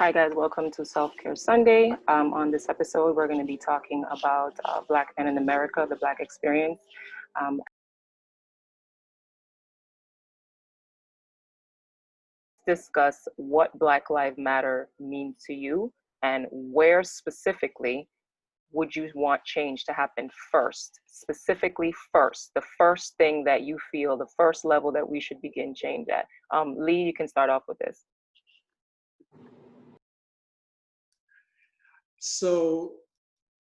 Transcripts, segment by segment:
Hi guys, welcome to Self-Care Sunday. On this episode, we're going to be talking about Black men in America, the Black experience. Discuss what Black Lives Matter means to you and where specifically would you want change to happen first, specifically first, the first thing that you feel, the first level that we should begin change at. Lee, you can start off with this. So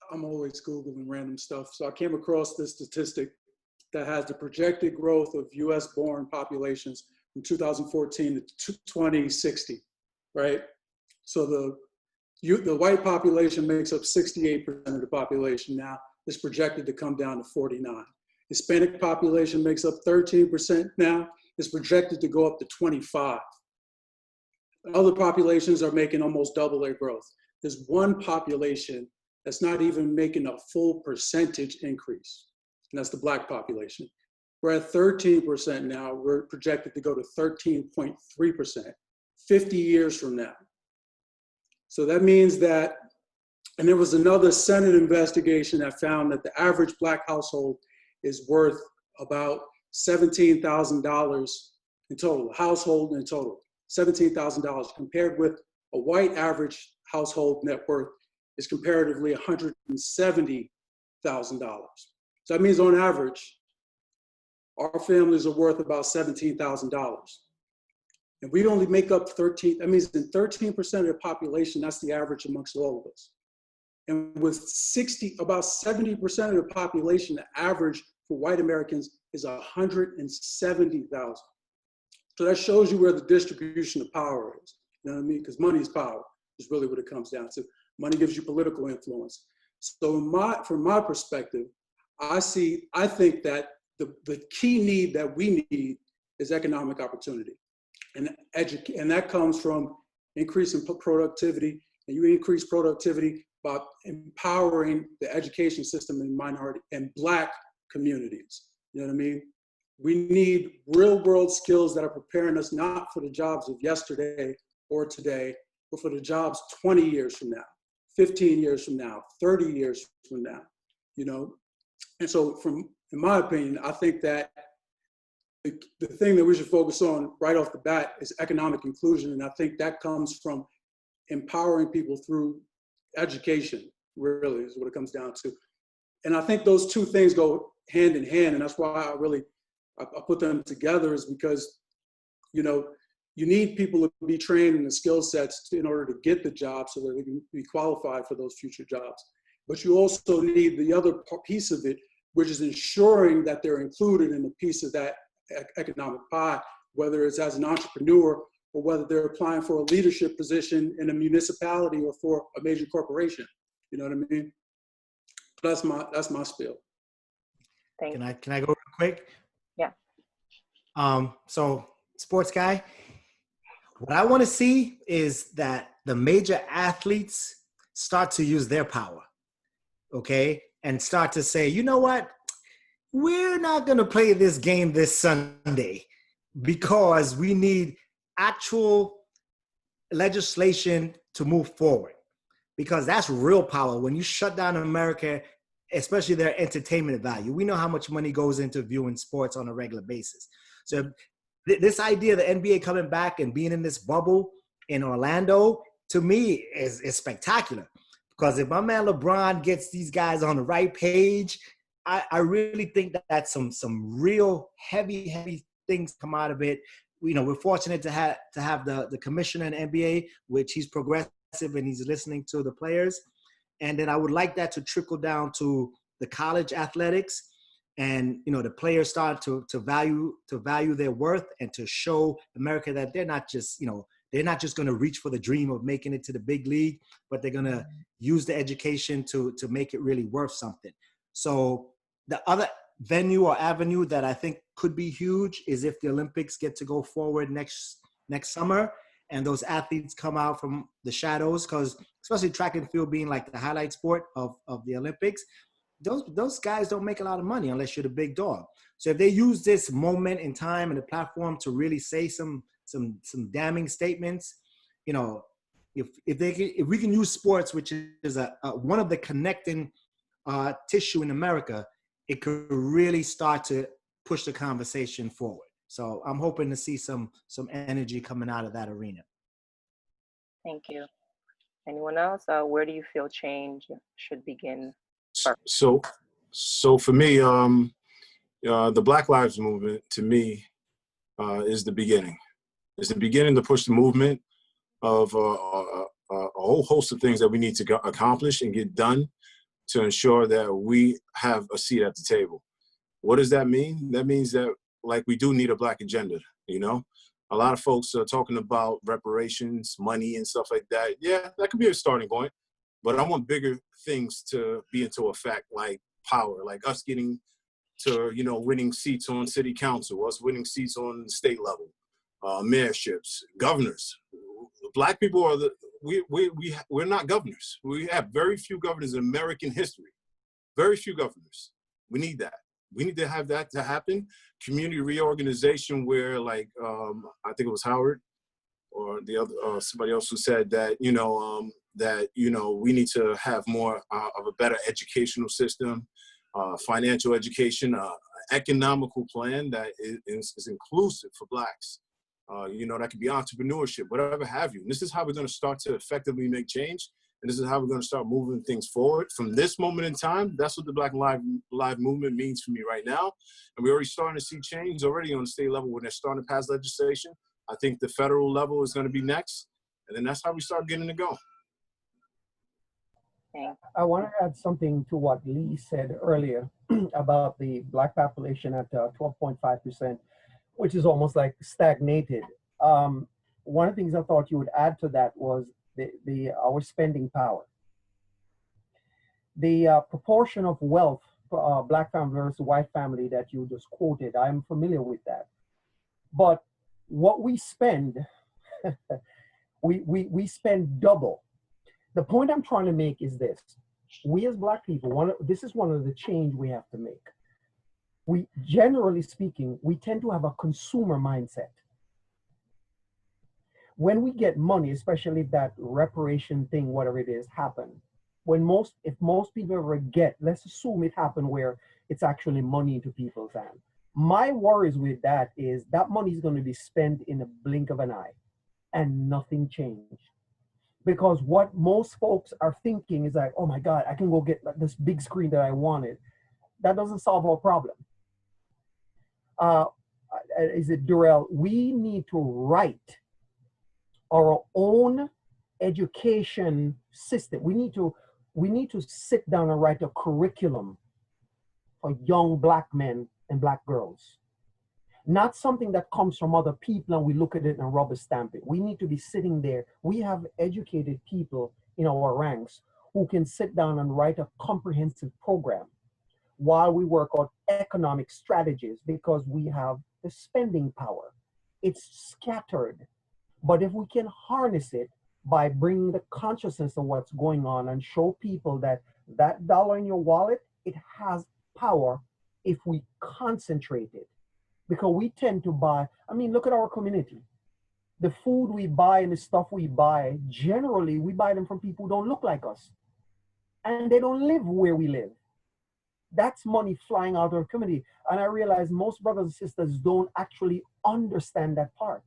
I'm always Googling random stuff. So I came across this statistic that has the projected growth of US born populations from 2014 to 2060, right? So the white population makes up 68% of the population now. It's projected to come down to 49. Hispanic population makes up 13% now. It's projected to go up to 25. Other populations are making almost double their growth. There's one population that's not even making a full percentage increase, and that's the Black population. We're at 13% now. We're projected to go to 13.3% 50 years from now. So that means that, and there was another Senate investigation that found that the average Black household is worth about $17,000 in total, household in total, $17,000, compared with a white average household net worth is comparatively $170,000. So that means on average, our families are worth about $17,000. And we only make up 13, that means in 13% of the population, that's the average amongst all of us. And with about 70% of the population, the average for white Americans is 170,000. So that shows you where the distribution of power is. You know what I mean? Because money is power, is really what it comes down to. Money gives you political influence. So from my perspective, I think that the key need that we need is economic opportunity. And that comes from increasing productivity. And you increase productivity by empowering the education system in minority and Black communities. You know what I mean? We need real world skills that are preparing us not for the jobs of yesterday or today, but for the jobs 20 years from now, 15 years from now, 30 years from now, you know? And so in my opinion, I think that the thing that we should focus on right off the bat is economic inclusion. And I think that comes from empowering people through education, really is what it comes down to. And I think those two things go hand in hand. And that's why I put them together, is because, you know, you need people to be trained in the skill sets in order to get the job so that they can be qualified for those future jobs. But you also need the other piece of it, which is ensuring that they're included in a piece of that economic pie, whether it's as an entrepreneur or whether they're applying for a leadership position in a municipality or for a major corporation. You know what I mean? That's my spiel. Can I go real quick? Yeah. So sports guy, what I want to see is that the major athletes start to use their power, okay? And start to say, you know what? We're not going to play this game this Sunday because we need actual legislation to move forward, because that's real power. When you shut down America, especially their entertainment value, we know how much money goes into viewing sports on a regular basis. So this idea of the NBA coming back and being in this bubble in Orlando, to me, is spectacular. Because if my man LeBron gets these guys on the right page, I really think that's some real heavy things come out of it. You know, we're fortunate to have the commissioner in the NBA, which he's progressive and he's listening to the players. And then I would like that to trickle down to the college athletics, and, you know, the players start to value their worth and to show America that they're not just going to reach for the dream of making it to the big league, but they're going to use the education to make it really worth something. So the other venue or avenue that I think could be huge is if the Olympics get to go forward next summer and those athletes come out from the shadows, because especially track and field being like the highlight sport of the Olympics, those guys don't make a lot of money unless you're the big dog. So if they use this moment in time and the platform to really say some damning statements, you know, if we can use sports, which is one of the connecting tissue in America, it could really start to push the conversation forward. So I'm hoping to see some energy coming out of that arena. Thank you. Anyone else? Where do you feel change should begin first? So for me, the Black Lives Movement, to me, is the beginning. It's the beginning to push the movement of a whole host of things that we need to accomplish and get done to ensure that we have a seat at the table. What does that mean? That means that, like, we do need a Black agenda, you know? A lot of folks are talking about reparations, money, and stuff like that. Yeah, that could be a starting point, but I want bigger things to be into effect, like power, like us getting to, you know, winning seats on city council, us winning seats on the state level, mayorships, governors. Black people are we're not governors. We have very few governors in American history. Very few governors. We need that. We need to have that to happen. Community reorganization, where, like, I think it was Howard or the other somebody else who said that, we need to have more of a better educational system, financial education, economical plan that is inclusive for Blacks. That could be entrepreneurship, whatever have you. And this is how we're going to start to effectively make change. And this is how we're going to start moving things forward. From this moment in time, that's what the Black Lives Movement means for me right now. And we're already starting to see change already on the state level when they're starting to pass legislation. I think the federal level is going to be next. And then that's how we start getting it going. I want to add something to what Lee said earlier about the Black population at 12.5%, which is almost like stagnated. One of the things I thought you would add to that was our spending power. The proportion of wealth, Black family versus white family that you just quoted, I'm familiar with that. But what we spend, we spend double. The point I'm trying to make is this: we as Black people, this is one of the change we have to make. We, generally speaking, we tend to have a consumer mindset. When we get money, especially if that reparation thing, whatever it is, happen, if most people ever get, let's assume it happened where it's actually money into people's hands. My worries with that is that money is going to be spent in a blink of an eye and nothing changed. Because what most folks are thinking is like, oh my God, I can go get this big screen that I wanted. That doesn't solve our problem. Is it Durrell? We need to write our own education system. We need to sit down and write a curriculum for young Black men and Black girls. Not something that comes from other people and we look at it and rubber stamp it. We need to be sitting there. We have educated people in our ranks who can sit down and write a comprehensive program while we work on economic strategies, because we have the spending power. It's scattered. But if we can harness it by bringing the consciousness of what's going on and show people that that dollar in your wallet, it has power if we concentrate it. Because we tend to buy, look at our community. The food we buy and the stuff we buy, generally we buy them from people who don't look like us. And they don't live where we live. That's money flying out of our community. And I realize most brothers and sisters don't actually understand that part.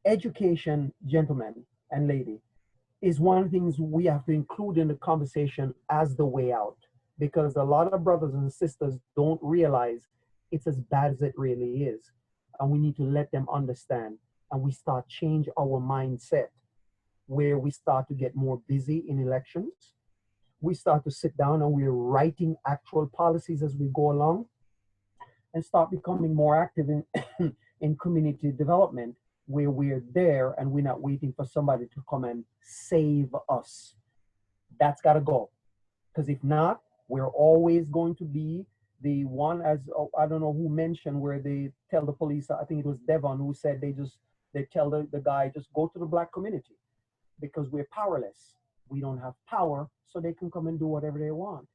Education, gentlemen and lady, is one of the things we have to include in the conversation as the way out. Because a lot of brothers and sisters don't realize it's as bad as it really is. And we need to let them understand. And we start change our mindset, where we start to get more busy in elections. We start to sit down and we're writing actual policies as we go along, and start becoming more active in community development, where we're there and we're not waiting for somebody to come and save us. That's got to go. Because if not, we're always going to be the one, I don't know who mentioned, where they tell the police, I think it was Devon, who said they tell the guy, just go to the Black community because we're powerless. We don't have power, so they can come and do whatever they want.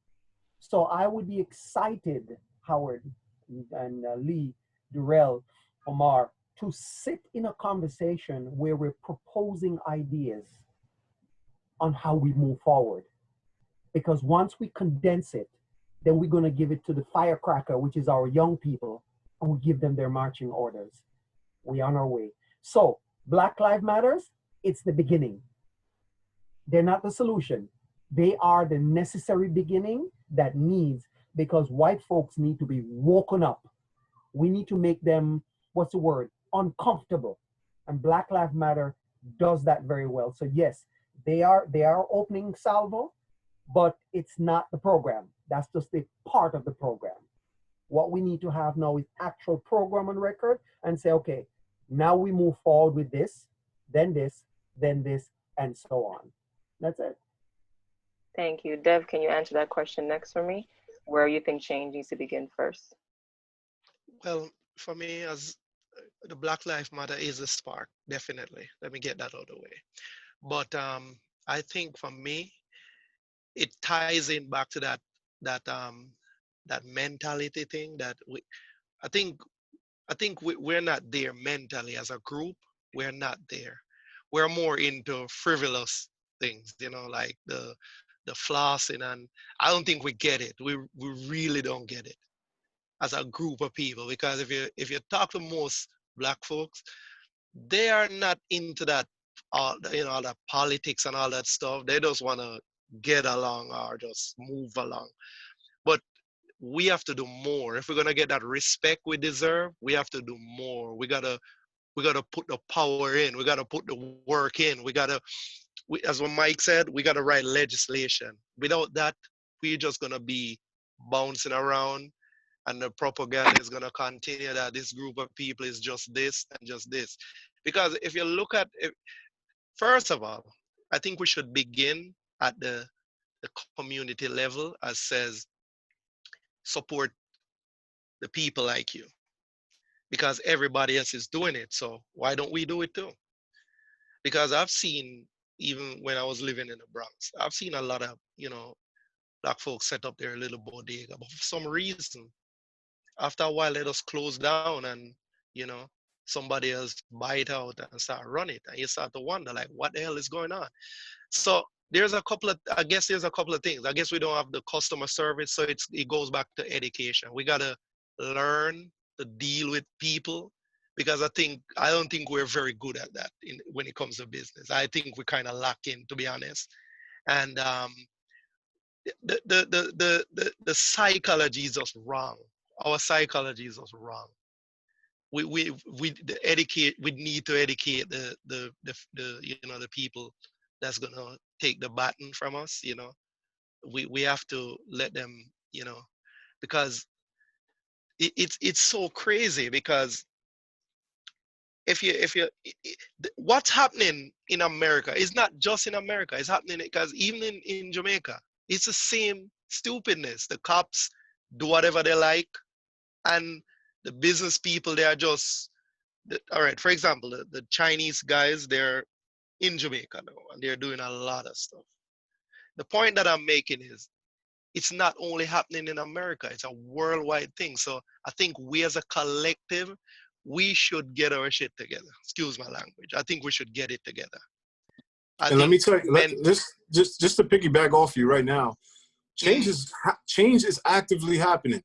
So I would be excited, Howard and Lee, Durrell, Omar, to sit in a conversation where we're proposing ideas on how we move forward. Because once we condense it, then we're going to give it to the firecracker, which is our young people, and we give them their marching orders. We're on our way. So Black Lives Matters, it's the beginning. They're not the solution. They are the necessary beginning that needs, because white folks need to be woken up. We need to make them, what's the word, uncomfortable. And Black Lives Matter does that very well. So yes, they are opening salvo, but it's not the program. That's just a part of the program. What we need to have now is actual program on record and say, okay, now we move forward with this, then this, and so on. That's it. Thank you. Dev, can you answer that question next for me? Where you think change needs to begin first? Well, for me, as the Black Lives Matter is a spark, definitely. Let me get that out of the way. But I think for me, it ties in back to that mentality thing that I think we're not there mentally as a group. We're not there. We're more into frivolous things, like the flossing, and I don't think we get it. We really don't get it as a group of people, because if you talk to most Black folks, they are not into that, all that politics and all that stuff. They just want to get along or just move along. But we have to do more. If we're gonna get that respect we deserve, we have to do more. We gotta put the power in. We gotta put the work in. As what Mike said, we gotta write legislation. Without that, we're just gonna be bouncing around, and the propaganda is gonna continue that this group of people is just this and just this. Because if you look at it, first of all, I think we should begin at the community level, as says, support the people like you, because everybody else is doing it. So why don't we do it too? Because I've seen, even when I was living in the Bronx, I've seen a lot of, Black folks set up their little bodega, but for some reason, after a while, they just close down, and, somebody else buy it out and start run it. And you start to wonder, like, what the hell is going on? So there's a couple of things. I guess we don't have the customer service, so it goes back to education. We gotta learn to deal with people, because I don't think we're very good at that when it comes to business. I think we kind of lack in, to be honest. And the psychology is just wrong. Our psychology is just wrong. We need to educate the people that's gonna take the baton from us. We have to let them, because it's so crazy. Because what's happening in America is not just in America. It's happening because even in Jamaica, it's the same stupidness. The cops do whatever they like, and the business people, they are just, all right, for example, the Chinese guys, they're in Jamaica now, and they're doing a lot of stuff. The point that I'm making is, it's not only happening in America, it's a worldwide thing. So I think we as a collective, we should get our shit together. Excuse my language. I think we should get it together. And let me tell you, just to piggyback off you right now, change is actively happening.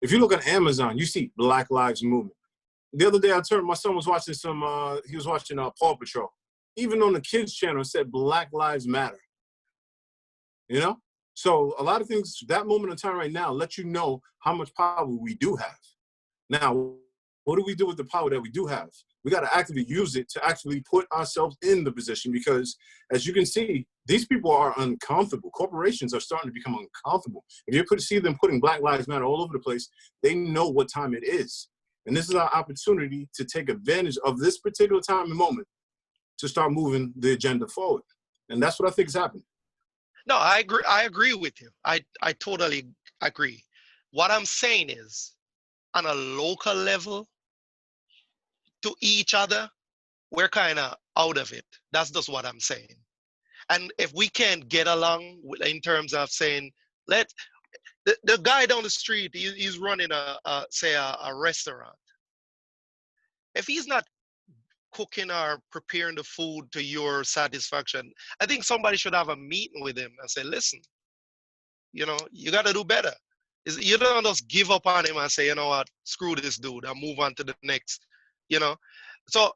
If you look at Amazon, you see Black Lives Movement. The other day, my son was watching he was watching Paw Patrol. Even on the kids' channel, it said Black Lives Matter. So a lot of things, that moment in time right now, let you know how much power we do have. Now, what do we do with the power that we do have? We got to actively use it to actually put ourselves in the position, because as you can see, these people are uncomfortable. Corporations are starting to become uncomfortable. If you see them putting Black Lives Matter all over the place, they know what time it is. And this is our opportunity to take advantage of this particular time and moment to start moving the agenda forward. And that's what I think is happening. No, I agree with you. I totally agree. What I'm saying is, on a local level, to each other, we're kind of out of it. That's just what I'm saying. And if we can't get along in terms of saying, the guy down the street, he's running a restaurant. If he's not cooking or preparing the food to your satisfaction, I think somebody should have a meeting with him and say, listen, you know, you got to do better. You don't just give up on him and say, you know what, screw this dude and move on to the next, you know. So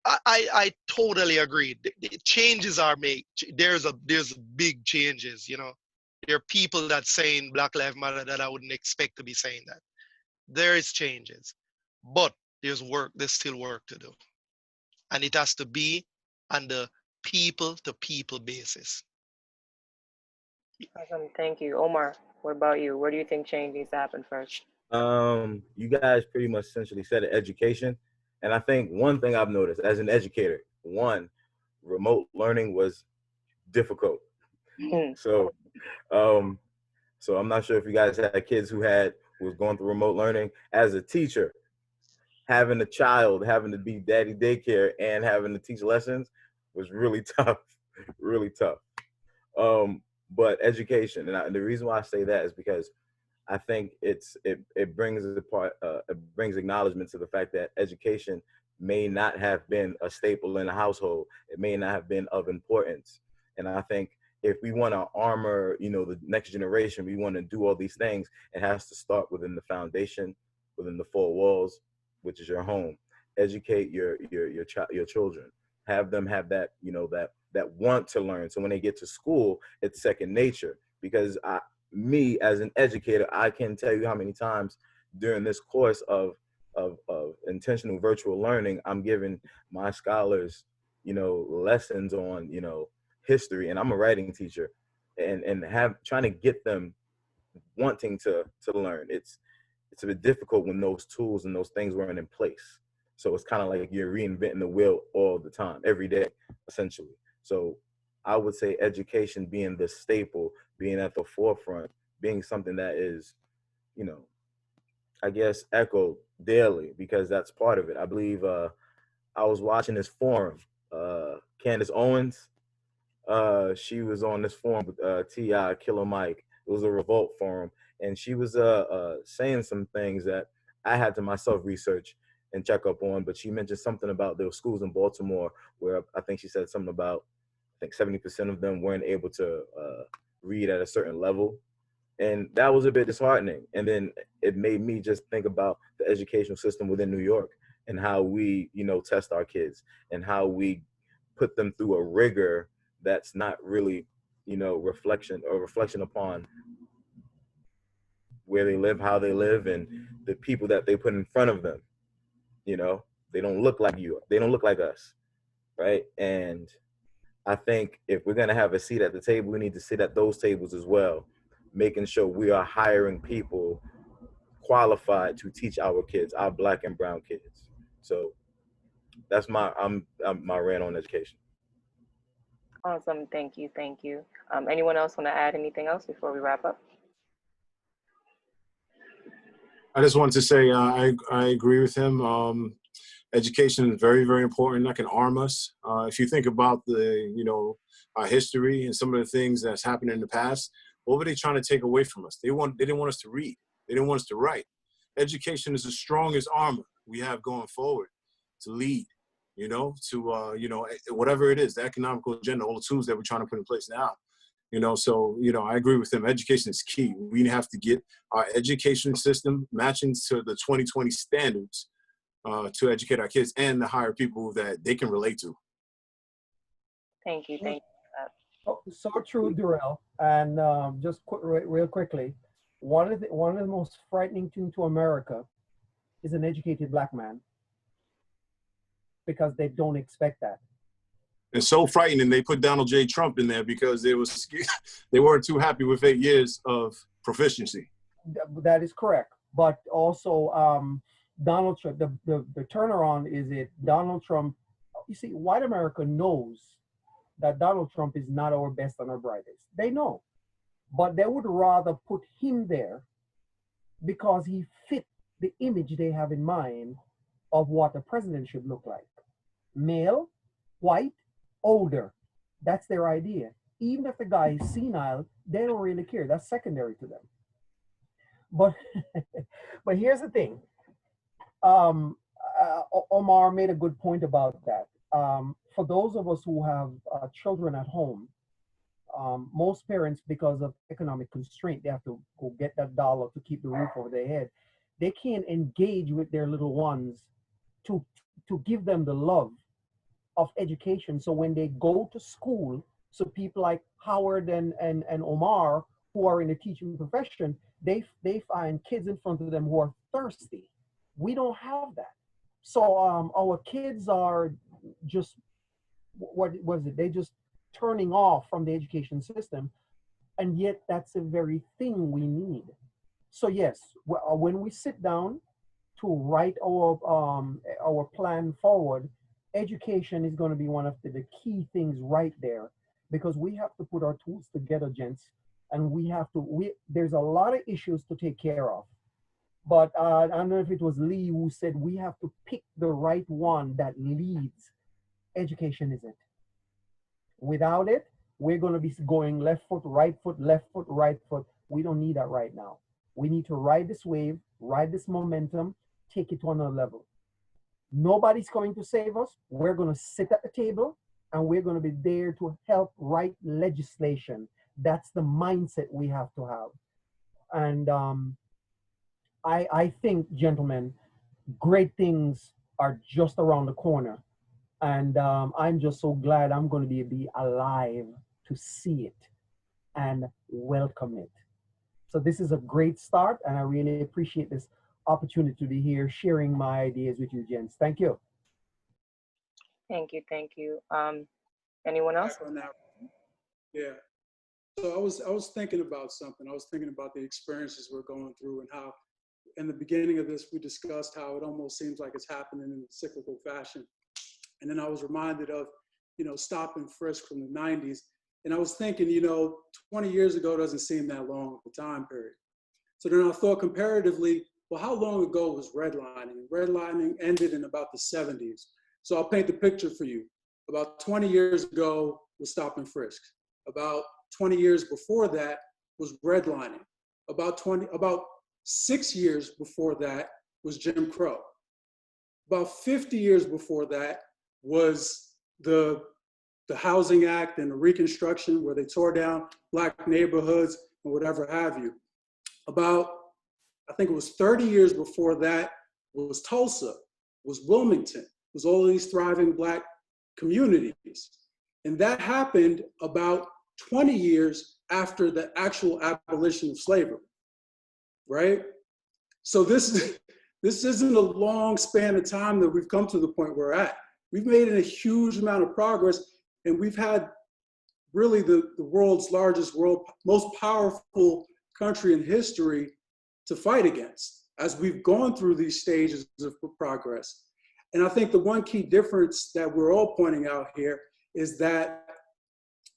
I totally agree. The changes are made. There's big changes, you know. There are people that saying Black Lives Matter that I wouldn't expect to be saying that. There is changes, but there's still work to do. And it has to be on the people-to-people basis. Awesome. Thank you. Omar, what about you? Where do you think change needs to happen first? You guys pretty much essentially said it, education. And I think one thing I've noticed as an educator, remote learning was difficult. So I'm not sure if you guys had kids who was going through remote learning. As a teacher, having a child, having to be daddy daycare and having to teach lessons was really tough, really tough. But education, and the reason why I say that is because I think it brings acknowledgement to the fact that education may not have been a staple in the household. It may not have been of importance. And I think if we want to armor, the next generation, we want to do all these things, it has to start within the foundation, within the four walls, which is your home. Educate your children. Have them have that, that want to learn. So when they get to school, it's second nature. Because me as an educator, I can tell you how many times during this course of intentional virtual learning, I'm giving my scholars, lessons on, history, and I'm a writing teacher, and trying to get them wanting to learn. It's a bit difficult when those tools and those things weren't in place. So it's kind of like you're reinventing the wheel all the time, every day, essentially. So I would say education being the staple, being at the forefront, being something that is, I guess, echoed daily, because that's part of it. I believe I was watching this forum, Candace Owens, she was on this forum with T.I., Killer Mike. It was a revolt forum, and she was saying some things that I had to myself research and check up on, but she mentioned something about there were schools in Baltimore where I think she said something about, I think 70% of them weren't able to read at a certain level. And that was a bit disheartening. And then it made me just think about the educational system within New York and how we, test our kids and how we put them through a rigor that's not really, reflection upon where they live, how they live, and the people that they put in front of them. They don't look like you. They don't look like us, right? And I think if we're going to have a seat at the table, we need to sit at those tables as well, making sure we are hiring people qualified to teach our kids, our Black and brown kids. So that's my rant on education. Awesome. Thank you. Anyone else want to add anything else before we wrap up? I just wanted to say I agree with him. Education is very, very important. That can arm us. If you think about our history and some of the things that's happened in the past, what were they trying to take away from us? They didn't want us to read. They didn't want us to write. Education is the strongest armor we have going forward to lead, whatever it is, the economical agenda, all the tools that we're trying to put in place now. So I agree with them. Education is key. We have to get our education system matching to the 2020 standards to educate our kids and to hire people that they can relate to. Thank you. So true, Durrell. And just real quickly, one of the most frightening things to America is an educated Black man, because they don't expect that. It's so frightening. They put Donald J. Trump in there because they weren't too happy with 8 years of proficiency. That is correct. But also Donald Trump, the turnaround is Donald Trump, you see, white America knows that Donald Trump is not our best and our brightest. They know. But they would rather put him there because he fit the image they have in mind of what a president should look like. Male, white, older. That's their idea. Even if the guy is senile, they don't really care. That's secondary to them. But but here's the thing. Omar made a good point about that. For those of us who have children at home, most parents, because of economic constraint, they have to go get that dollar to keep the roof over their head. They can't engage with their little ones to give them the love of education. So when they go to school, so people like Howard and Omar, who are in the teaching profession, they find kids in front of them who are thirsty. We don't have that. So our kids are just, what was it? They just turning off from the education system. And yet that's the very thing we need. So yes, when we sit down to write our plan forward, education is going to be one of the key things right there, because we have to put our tools together, gents, and there's a lot of issues to take care of. But I don't know if it was Lee who said we have to pick the right one that leads. Education is it. Without it, we're going to be going left foot, right foot, left foot, right foot. We don't need that right now. We need to ride this wave, ride this momentum, take it to another level. Nobody's coming to save us. We're going to sit at the table and we're going to be there to help write legislation. That's the mindset we have to have. And I think, gentlemen, great things are just around the corner. And I'm just so glad I'm going to be alive to see it and welcome it. So this is a great start, and I really appreciate this opportunity to be here sharing my ideas with you, gents. Thank you. Thank you. Thank you. Anyone else? Yeah. So I was thinking about something. I was thinking about the experiences we're going through, and how in the beginning of this, we discussed how it almost seems like it's happening in a cyclical fashion. And then I was reminded of, stop and frisk from the 90s. And I was thinking, 20 years ago doesn't seem that long of a time period. So then I thought comparatively, well, how long ago was redlining? Redlining ended in about the 70s. So I'll paint the picture for you. About 20 years ago was stop and frisk. About 20 years before that was redlining. About 6 years before that was Jim Crow. About 50 years before that was the Housing Act and the Reconstruction, where they tore down Black neighborhoods and whatever have you. About, I think it was 30 years before that was Tulsa, was Wilmington, was all these thriving Black communities. And that happened about 20 years after the actual abolition of slavery, right? So this isn't a long span of time that we've come to the point we're at. We've made a huge amount of progress, and we've had really the world's most powerful country in history to fight against as we've gone through these stages of progress. And I think the one key difference that we're all pointing out here is that,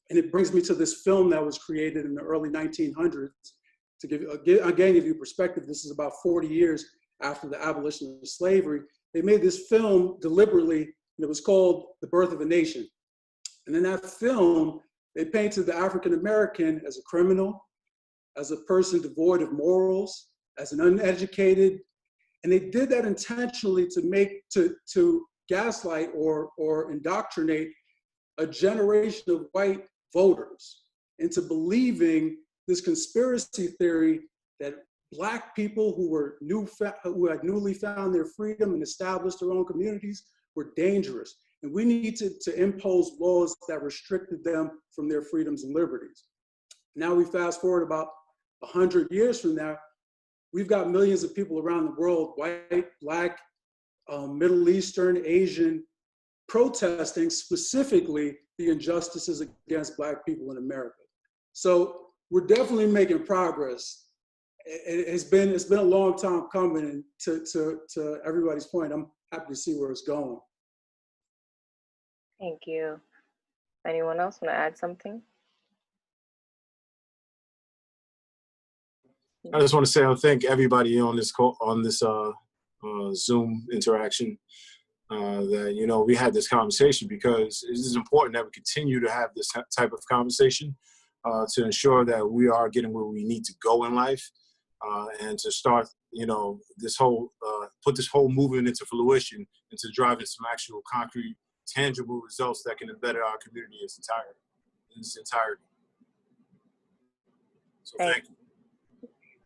and it brings me to this film that was created in the early 1900s, to give you perspective. This is about 40 years after the abolition of slavery. They made this film deliberately, and it was called The Birth of a Nation. And in that film, they painted the African American as a criminal, as a person devoid of morals, as an uneducated. And they did that intentionally to gaslight or indoctrinate a generation of white voters into believing this conspiracy theory that Black people who had newly found their freedom and established their own communities were dangerous. And we need to impose laws that restricted them from their freedoms and liberties. Now we fast forward about 100 years from now, we've got millions of people around the world, white, Black, Middle Eastern, Asian, protesting specifically the injustices against Black people in America. So we're definitely making progress. It's been a long time coming, and to everybody's point, I'm happy to see where it's going. Thank you. Anyone else want to add something? I just want to say I thank everybody on this Zoom interaction that we had this conversation, because it is important that we continue to have this type of conversation to ensure that we are getting where we need to go in life. and to start, this whole, put this whole movement into fruition, into driving some actual concrete, tangible results that can better our community in its entirety. So thank you.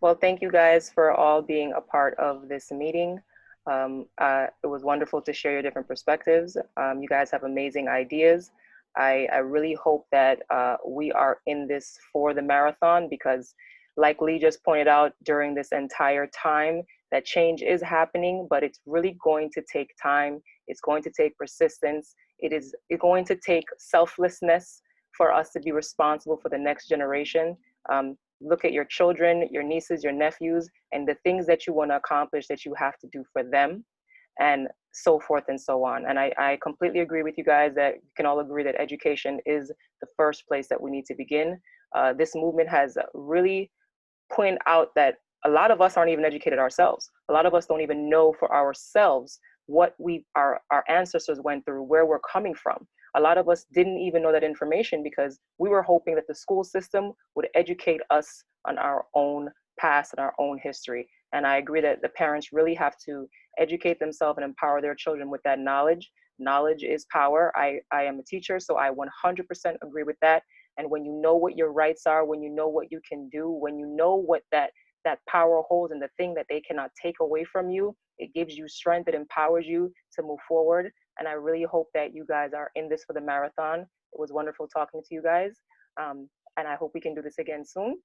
Well, thank you guys for all being a part of this meeting. It was wonderful to share your different perspectives. You guys have amazing ideas. I really hope that we are in this for the marathon, because like Lee just pointed out during this entire time, that change is happening, but it's really going to take time. It's going to take persistence. It's going to take selflessness for us to be responsible for the next generation. Look at your children, your nieces, your nephews, and the things that you want to accomplish that you have to do for them, and so forth and so on. And I completely agree with you guys that you can all agree that education is the first place that we need to begin. This movement has really pointed out that a lot of us aren't even educated ourselves. A lot of us don't even know for ourselves what our ancestors went through, where we're coming from. A lot of us didn't even know that information because we were hoping that the school system would educate us on our own past and our own history. And I agree that the parents really have to educate themselves and empower their children with that knowledge. Knowledge is power. I am a teacher, so I 100% agree with that. And when you know what your rights are, when you know what you can do, when you know what that power holds and the thing that they cannot take away from you, it gives you strength, it empowers you to move forward. And I really hope that you guys are in this for the marathon. It was wonderful talking to you guys. And I hope we can do this again soon.